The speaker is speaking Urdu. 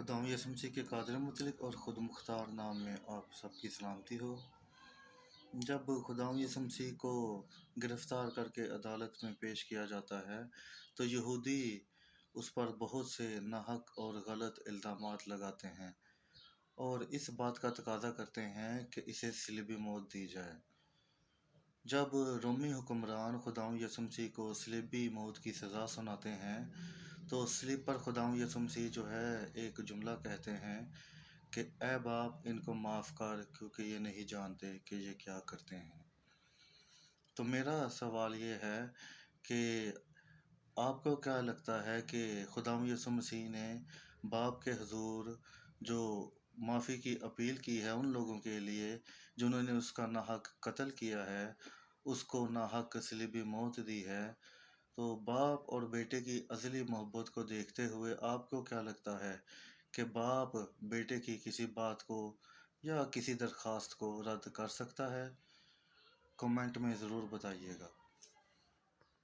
خداوند یسوع مسیح کے قادر مطلق اور خود مختار نام میں آپ سب کی سلامتی ہو۔ جب خداوند یسوع مسیح کو گرفتار کر کے عدالت میں پیش کیا جاتا ہے تو یہودی اس پر بہت سے ناحق اور غلط الزامات لگاتے ہیں اور اس بات کا تقاضا کرتے ہیں کہ اسے صلیبی موت دی جائے۔ جب رومی حکمران خداوند یسوع مسیح کو صلیبی موت کی سزا سناتے ہیں تو صلیب پر خداوند یسوع مسیح جو ہے ایک جملہ کہتے ہیں کہ اے باپ ان کو معاف کر کیونکہ یہ نہیں جانتے کہ یہ کیا کرتے ہیں۔ تو میرا سوال یہ ہے کہ آپ کو کیا لگتا ہے کہ خداوند یسوع مسیح نے باپ کے حضور جو معافی کی اپیل کی ہے ان لوگوں کے لیے جنہوں نے اس کا ناحق قتل کیا ہے، اس کو ناحق صلیبی موت دی ہے، تو باپ اور بیٹے کی ازلی محبت کو دیکھتے ہوئے آپ کو کیا لگتا ہے کہ باپ بیٹے کی کسی بات کو یا کسی درخواست کو رد کر سکتا ہے؟ کمنٹ میں ضرور بتائیے گا۔